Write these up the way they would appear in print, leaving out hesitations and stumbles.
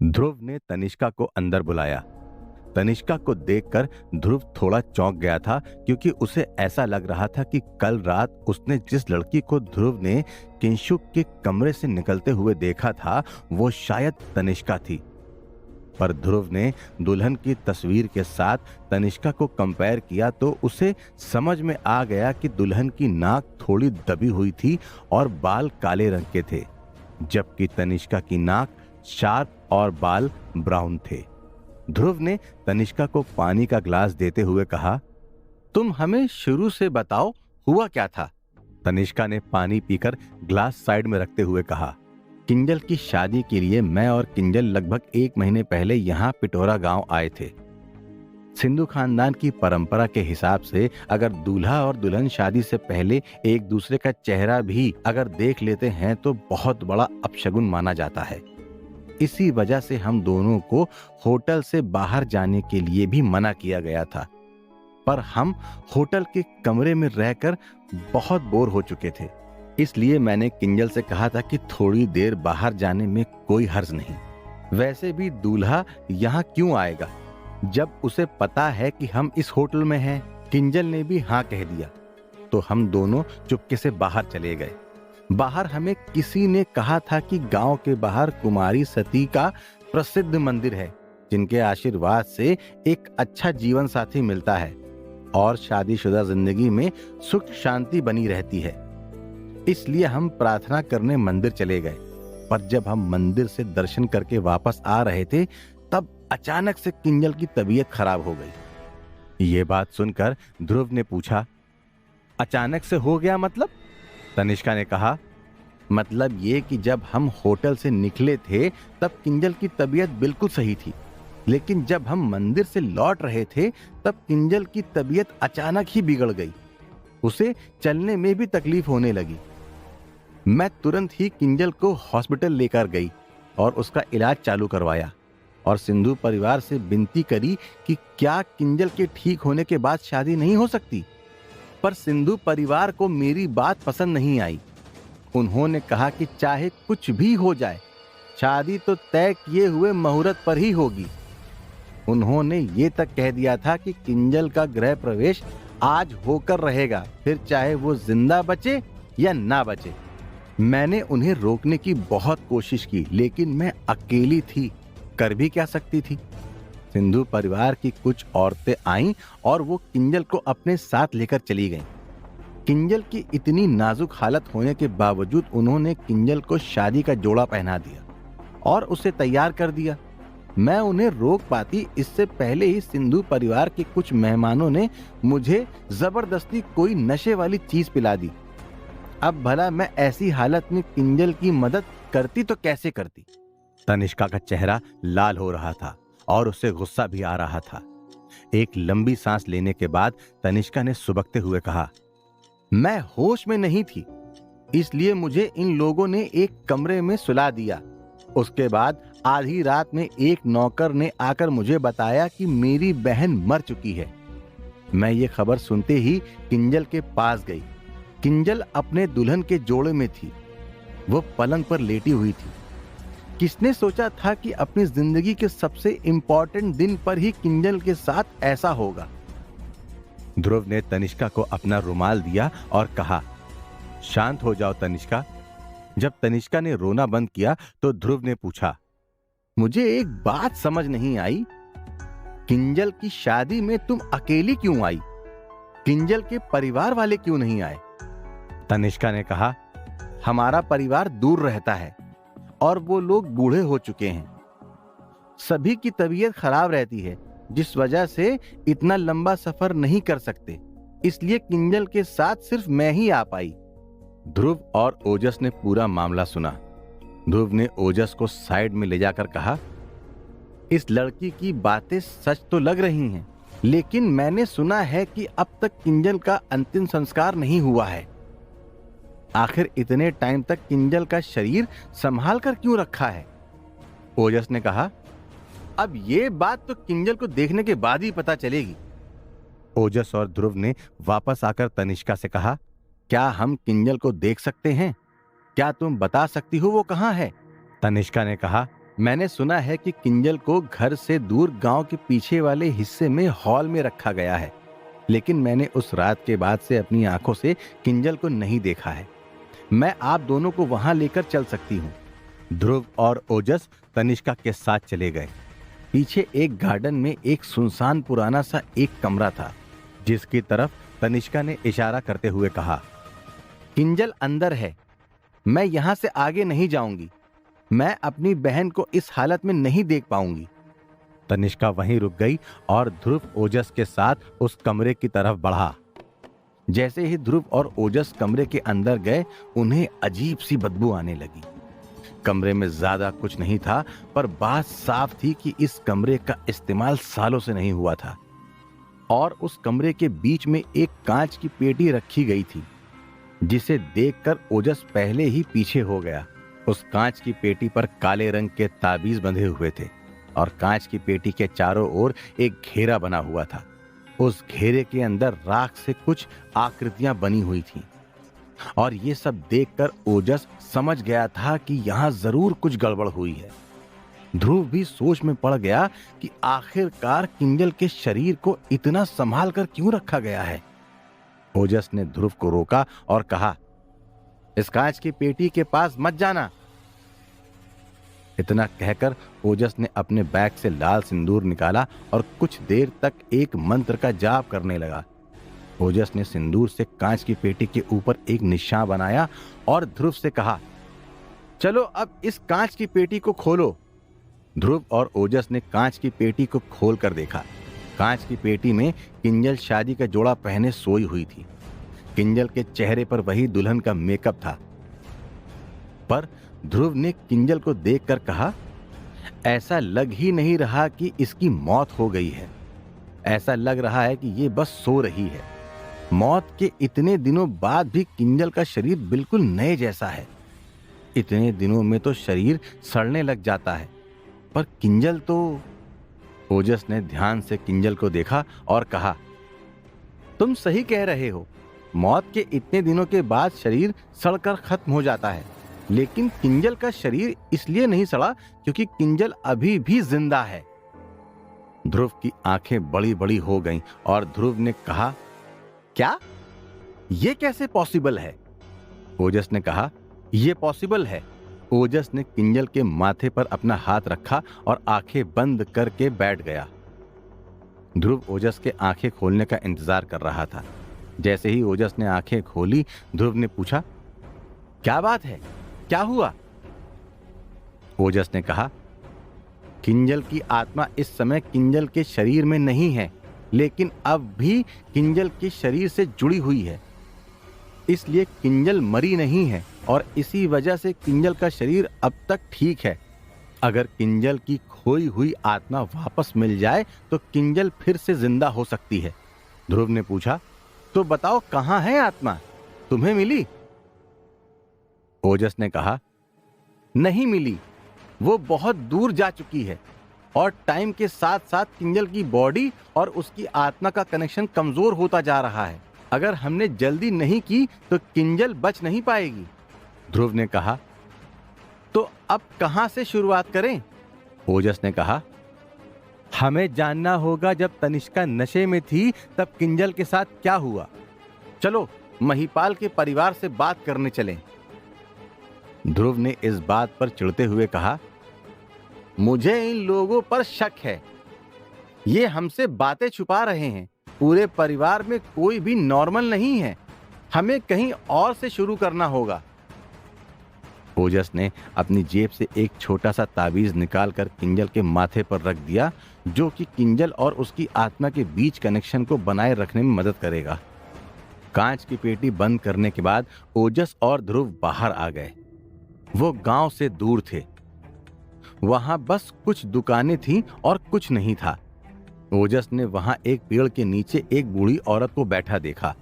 ध्रुव ने तनिष्का को अंदर बुलाया। तनिष्का को देखकर ध्रुव थोड़ा चौंक गया था, क्योंकि उसे ऐसा लग रहा था कि कल रात उसने जिस लड़की को ध्रुव ने किंशुक के कमरे से निकलते हुए देखा था वो शायद तनिष्का थी। पर ध्रुव ने दुल्हन की तस्वीर के साथ तनिष्का को कंपेयर किया तो उसे समझ में आ गया कि दुल्हन की नाक थोड़ी दबी हुई थी और बाल काले रंग के थे, जबकि तनिष्का की नाक शार्प और बाल ब्राउन थे। ध्रुव ने तनिष्का को पानी का ग्लास देते हुए कहा, तुम हमें शुरू से बताओ, हुआ क्या था? तनिष्का ने पानी पीकर ग्लास साइड में रखते हुए कहा, किंजल की शादी के लिए मैं और किंजल लगभग 1 महीने पहले यहाँ पिटोरा गांव आए थे। सिंधु खानदान की परंपरा के हिसाब से अगर दूल्हा और दुल्हन शादी से पहले एक दूसरे का चेहरा भी अगर देख लेते हैं तो बहुत बड़ा अपशगुन माना जाता है। इसी वजह से हम दोनों को होटल से बाहर जाने के लिए भी मना किया गया था, पर हम होटल के कमरे में रहकर बहुत बोर हो चुके थे। इसलिए मैंने किंजल से कहा था कि थोड़ी देर बाहर जाने में कोई हर्ज नहीं। वैसे भी दूल्हा यहाँ क्यों आएगा जब उसे पता है कि हम इस होटल में हैं। किंजल ने भी हाँ कह दिया तो हम दोनों चुपके से बाहर चले गए। बाहर हमें किसी ने कहा था कि गांव के बाहर कुमारी सती का प्रसिद्ध मंदिर है, जिनके आशीर्वाद से एक अच्छा जीवन साथी मिलता है और शादीशुदा जिंदगी में सुख शांति बनी रहती है। इसलिए हम प्रार्थना करने मंदिर चले गए, पर जब हम मंदिर से दर्शन करके वापस आ रहे थे तब अचानक से किंजल की तबीयत खराब हो गई। ये बात सुनकर ध्रुव ने पूछा, अचानक से हो गया मतलब? तनिष्का ने कहा, मतलब ये कि जब हम होटल से निकले थे तब किंजल की तबीयत बिल्कुल सही थी, लेकिन जब हम मंदिर से लौट रहे थे तब किंजल की तबीयत अचानक ही बिगड़ गई। उसे चलने में भी तकलीफ होने लगी। मैं तुरंत ही किंजल को हॉस्पिटल लेकर गई और उसका इलाज चालू करवाया और सिंधु परिवार से विनती करी कि क्या किंजल के ठीक होने के बाद शादी नहीं हो सकती। पर सिंधु परिवार को मेरी बात पसंद नहीं आई। उन्होंने कहा कि चाहे कुछ भी हो जाए, शादी तो तय किए हुए मुहूर्त पर ही होगी। उन्होंने ये तक कह दिया था कि किंजल का गृह प्रवेश आज होकर रहेगा, फिर चाहे वो जिंदा बचे या ना बचे। मैंने उन्हें रोकने की बहुत कोशिश की, लेकिन मैं अकेली थी, कर भी क्या सकती थी। सिंधु परिवार की कुछ औरतें आईं और वो किंजल को अपने साथ लेकर चली गईं। किंजल की इतनी नाजुक हालत होने के बावजूद उन्होंने किंजल को शादी का जोड़ा पहना दिया और उसे तैयार कर दिया। मैं उन्हें रोक पाती, इससे पहले ही सिंधु परिवार के कुछ मेहमानों ने मुझे जबरदस्ती कोई नशे वाली चीज पिला दी। अब भला मैं ऐसी हालत में किंजल की मदद करती तो कैसे करती? तनिष्का का चेहरा लाल हो रहा था और उसे गुस्सा भी आ रहा था। एक लंबी सांस लेने के बाद तनिष्का ने सुबकते हुए कहा, मैं होश में नहीं थी, इसलिए मुझे इन लोगों ने एक कमरे में सुला दिया। उसके बाद आधी रात में एक नौकर ने आकर मुझे बताया कि मेरी बहन मर चुकी है। मैं ये खबर सुनते ही किंजल के पास गई। किंजल अपने दुल्हन के जोड़े में थी, वो पलंग पर लेटी हुई थी। किसने सोचा था कि अपनी जिंदगी के सबसे इंपॉर्टेंट दिन पर ही किंजल के साथ ऐसा होगा। ध्रुव ने तनिष्का को अपना रुमाल दिया और कहा, शांत हो जाओ तनिष्का। जब तनिष्का ने रोना बंद किया तो ध्रुव ने पूछा, मुझे एक बात समझ नहीं आई, किंजल की शादी में तुम अकेली क्यों आई? किंजल के परिवार वाले क्यों नहीं आए? तनिष्का ने कहा, हमारा परिवार दूर रहता है और वो लोग बूढ़े हो चुके हैं। सभी की तबीयत खराब रहती है, जिस वजह से इतना लंबा सफर नहीं कर सकते, इसलिए किंजल के साथ सिर्फ मैं ही आ पाई। ध्रुव और ओजस ने पूरा मामला सुना। ध्रुव ने ओजस को साइड में ले जाकर कहा, इस लड़की की बातें सच तो लग रही हैं, लेकिन मैंने सुना है कि अब तक किंजल का अंतिम संस्कार नहीं हुआ है। आखिर इतने टाइम तक किंजल का शरीर संभाल कर क्यों रखा है? ओजस ने कहा, अब ये बात तो किंजल को देखने के बाद ही पता चलेगी। ओजस और ध्रुव ने वापस आकर तनिष्का से कहा, क्या हम किंजल को देख सकते हैं? क्या तुम बता सकती हो वो कहाँ है? तनिष्का ने कहा, मैंने सुना है कि किंजल को घर से दूर गांव के पीछे वाले हिस्से में हॉल में रखा गया है, लेकिन मैंने उस रात के बाद से अपनी आंखों से किंजल को नहीं देखा है। मैं आप दोनों को वहां लेकर चल सकती हूँ। ध्रुव और ओजस तनिष्का के साथ चले गए। पीछे एक गार्डन में एक सुनसान पुराना सा एक कमरा था, जिसकी तरफ तनिष्का ने इशारा करते हुए कहा, किंजल अंदर है, मैं यहां से आगे नहीं जाऊंगी। मैं अपनी बहन को इस हालत में नहीं देख पाऊंगी। तनिष्का वहीं रुक गई और ध्रुव ओजस के साथ उस कमरे की तरफ बढ़ा। जैसे ही ध्रुव और ओजस कमरे के अंदर गए, उन्हें अजीब सी बदबू आने लगी। कमरे में ज्यादा कुछ नहीं था, पर बात साफ थी कि इस कमरे का इस्तेमाल सालों से नहीं हुआ था। और उस कमरे के बीच में एक कांच की पेटी रखी गई थी, जिसे देखकर ओजस पहले ही पीछे हो गया। उस कांच की पेटी पर काले रंग के ताबीज बंधे हुए थे और कांच की पेटी के चारों ओर एक घेरा बना हुआ था। उस घेरे के अंदर राख से कुछ आकृतियां बनी हुई थीं। और ये सब देखकर ओजस समझ गया था कि यहां जरूर कुछ गड़बड़ हुई है। ध्रुव भी सोच में पड़ गया कि आखिरकार किंजल के शरीर को इतना संभाल कर क्यों रखा गया है। ओजस ने ध्रुव को रोका और कहा, इस कांच की पेटी के पास मत जाना। इतना कहकर ओजस ने अपने बैग से लाल सिंदूर निकाला और कुछ देर तक एक मंत्र का जाप करने लगा। ओजस ने सिंदूर से कांच की पेटी के ऊपर एक निशान बनाया और ध्रुव से कहा, चलो अब इस कांच की पेटी को खोलो। ध्रुव और ओजस ने कांच की पेटी को खोल कर देखा। कांच की पेटी में किंजल शादी का जोड़ा पहने सोई हुई थी। किंजल के चेहरे पर वही दुल्हन का मेकअप था, पर ध्रुव ने किंजल को देखकर कहा, ऐसा लग ही नहीं रहा कि इसकी मौत हो गई है। ऐसा लग रहा है कि ये बस सो रही है। मौत के इतने दिनों बाद भी किंजल का शरीर बिल्कुल नए जैसा है। इतने दिनों में तो शरीर सड़ने लग जाता है, पर किंजल तो। ओजस ने ध्यान से किंजल को देखा और कहा, तुम सही कह रहे हो, मौत के इतने दिनों के बाद शरीर सड़कर खत्म हो जाता है, लेकिन किंजल का शरीर इसलिए नहीं सड़ा क्योंकि किंजल अभी भी जिंदा है। ध्रुव की आंखें बड़ी बड़ी हो गईं और ध्रुव ने कहा, क्या? ये कैसे पॉसिबल है? ओजस ने कहा, यह पॉसिबल है। ओजस ने किंजल के माथे पर अपना हाथ रखा और आंखें बंद करके बैठ गया। ध्रुव ओजस के आंखें खोलने का इंतजार कर रहा था। जैसे ही ओजस ने आंखें खोली, ध्रुव ने पूछा, क्या बात है, क्या हुआ? ओजस ने कहा, किंजल की आत्मा इस समय किंजल के शरीर में नहीं है, लेकिन अब भी किंजल के शरीर से जुड़ी हुई है। इसलिए किंजल मरी नहीं है और इसी वजह से किंजल का शरीर अब तक ठीक है। अगर किंजल की खोई हुई आत्मा वापस मिल जाए तो किंजल फिर से जिंदा हो सकती है। ध्रुव ने पूछा, तो बताओ कहां है आत्मा, तुम्हें मिली? ओजस ने कहा, नहीं मिली, वो बहुत दूर जा चुकी है और टाइम के साथ साथ किंजल की बॉडी और उसकी आत्मा का कनेक्शन कमजोर होता जा रहा है। अगर हमने जल्दी नहीं की तो किंजल बच नहीं पाएगी। ध्रुव ने कहा, तो अब कहां से शुरुआत करें? ओजस ने कहा, हमें जानना होगा जब तनिष्का नशे में थी तब किंजल के साथ क्या हुआ। चलो महिपाल के परिवार से बात करने चलें। ध्रुव ने इस बात पर चिढ़ते हुए कहा, मुझे इन लोगों पर शक है, ये हमसे बातें छुपा रहे हैं। पूरे परिवार में कोई भी नॉर्मल नहीं है, हमें कहीं और से शुरू करना होगा। ओजस ने अपनी जेब से एक छोटा सा ताबीज निकालकर किंजल के माथे पर रख दिया, जो कि किंजल और उसकी आत्मा के बीच कनेक्शन को बनाए रखने में मदद करेगा। कांच की पेटी बंद करने के बाद ओजस और ध्रुव बाहर आ गए। वो गांव से दूर थे, वहां बस कुछ दुकानें थीं और कुछ नहीं था। ओजस ने वहां एक पेड़ के नीचे एक बूढ़ी औरत को बैठा देखा।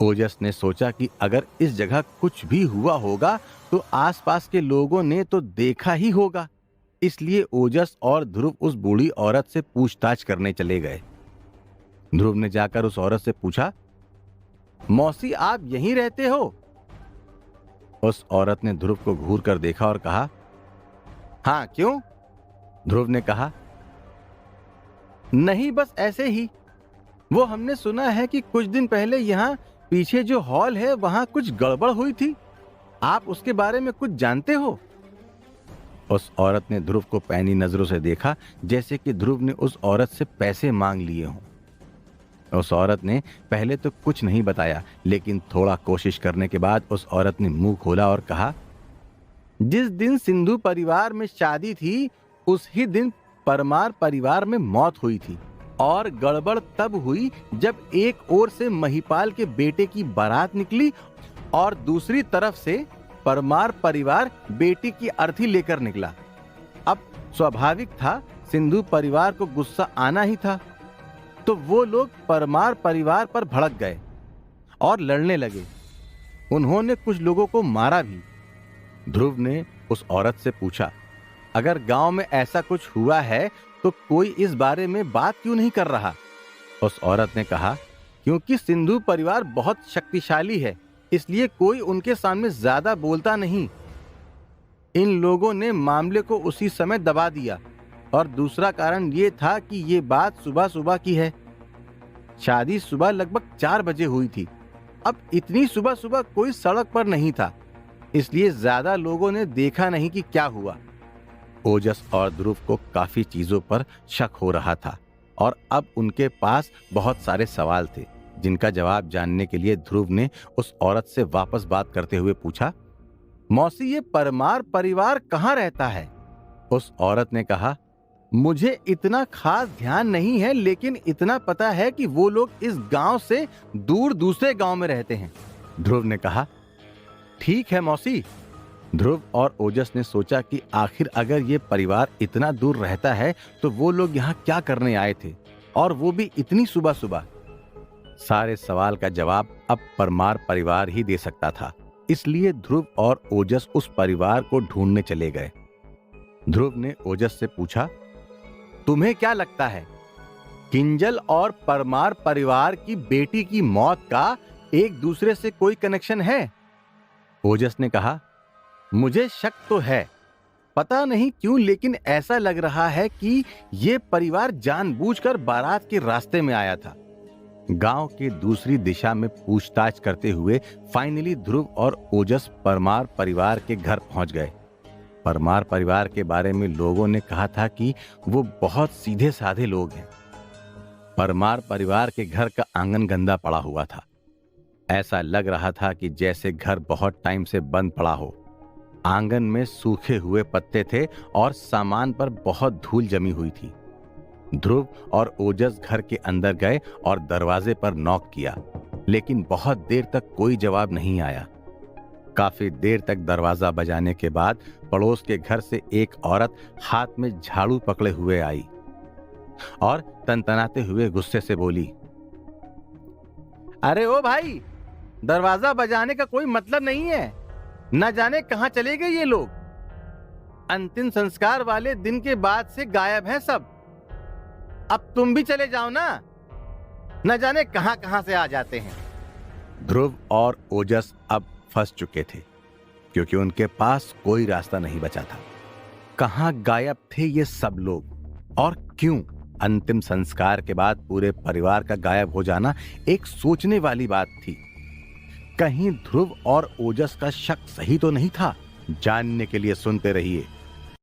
ओजस ने सोचा कि अगर इस जगह कुछ भी हुआ होगा तो आसपास के लोगों ने तो देखा ही होगा। इसलिए ओजस और ध्रुव उस बूढ़ी औरत से पूछताछ करने चले गए। ध्रुव ने जाकर उस औरत से पूछा, मौसी आप यहीं रहते हो? उस औरत ने ध्रुव को घूर कर देखा और कहा, हाँ क्यों? ध्रुव ने कहा। नहीं, बस ऐसे ही। वो हमने सुना है कि कुछ दिन पहले यहाँ पीछे जो हॉल है वहां कुछ गड़बड़ हुई थी। आप उसके बारे में कुछ जानते हो? उस औरत ने ध्रुव को पैनी नजरों से देखा, जैसे कि ध्रुव ने उस औरत से पैसे मांग लिए हों। उस औरत ने पहले तो कुछ नहीं बताया, लेकिन थोड़ा कोशिश करने के बाद उस औरत ने मुंह खोला और कहा, जिस दिन सिंधु परिवार में शादी थी उस ही दिन परमार परिवार में मौत हुई थी। और गड़बड़ तब हुई जब एक ओर से महिपाल के बेटे की बारात निकली और दूसरी तरफ से परमार परिवार बेटी की अर्थी लेकर निकला। अब स्वाभाविक था, सिंधु परिवार को गुस्सा आना ही था, तो वो लोग परमार परिवार पर भड़क गए और लड़ने लगे। उन्होंने कुछ लोगों को मारा भी। ध्रुव ने उस औरत से पूछा, अगर गांव में ऐसा कुछ हुआ है तो कोई इस बारे में बात क्यों नहीं कर रहा? उस औरत ने कहा, क्योंकि सिंधु परिवार बहुत शक्तिशाली है, इसलिए कोई उनके सामने ज्यादा बोलता नहीं। इन लोगों ने मामले को उसी समय दबा दिया। और दूसरा कारण ये था कि ये बात सुबह सुबह की है। शादी सुबह लगभग 4 बजे हुई थी। अब इतनी सुबह सुबह कोई सड़क पर नहीं था, इसलिए ज्यादा लोगों ने देखा नहीं कि क्या हुआ। ओजस और ध्रुव को काफी चीजों पर शक हो रहा था और अब उनके पास बहुत सारे सवाल थे, जिनका जवाब जानने के लिए ध्रुव ने उस औरत से वापस बात करते हुए पूछा, मौसी, ये परमार परिवार कहाँ रहता है? उस औरत ने कहा, मुझे इतना खास ध्यान नहीं है, लेकिन इतना पता है कि वो लोग इस गांव से दूर दूसरे गांव में रहते हैं। ध्रुव ने कहा, ठीक है मौसी। ध्रुव और ओजस ने सोचा कि आखिर अगर ये परिवार इतना दूर रहता है तो वो लोग यहाँ क्या करने आए थे, और वो भी इतनी सुबह सुबह। सारे सवाल का जवाब अब परमार परिवार ही दे सकता था, इसलिए ध्रुव और ओजस उस परिवार को ढूंढने चले गए। ध्रुव ने ओजस से पूछा, तुम्हें क्या लगता है, किंजल और परमार परिवार की बेटी की मौत का एक दूसरे से कोई कनेक्शन है? ओजस ने कहा, मुझे शक तो है, पता नहीं क्यों, लेकिन ऐसा लग रहा है कि ये परिवार जानबूझकर बारात के रास्ते में आया था। गांव के दूसरी दिशा में पूछताछ करते हुए फाइनली ध्रुव और ओजस परमार परिवार के घर पहुंच गए। परमार परिवार के बारे में लोगों ने कहा था कि वो बहुत सीधे साधे लोग हैं। परमार परिवार के घर का आंगन गंदा पड़ा हुआ था। ऐसा लग रहा था कि जैसे घर बहुत टाइम से बंद पड़ा हो। आंगन में सूखे हुए पत्ते थे और सामान पर बहुत धूल जमी हुई थी। ध्रुव और ओजस घर के अंदर गए और दरवाजे पर नॉक किया, लेकिन बहुत देर तक कोई जवाब नहीं आया। काफी देर तक दरवाजा बजाने के बाद पड़ोस के घर से एक औरत हाथ में झाड़ू पकड़े हुए आई और तनतनाते हुए गुस्से से बोली, अरे ओ भाई, दरवाजा बजाने का कोई मतलब नहीं है। न जाने कहां चले गए ये लोग। अंतिम संस्कार वाले दिन के बाद से गायब हैं सब। अब तुम भी चले जाओ ना, न जाने कहां कहां से आ जाते हैं। ध्रुव और ओजस अब फंस चुके थे, क्योंकि उनके पास कोई रास्ता नहीं बचा था। कहां गायब थे ये सब लोग और क्यों? अंतिम संस्कार के बाद पूरे परिवार का गायब हो जाना एक सोचने वाली बात थी। कहीं ध्रुव और ओजस का शक सही तो नहीं था? जानने के लिए सुनते रहिए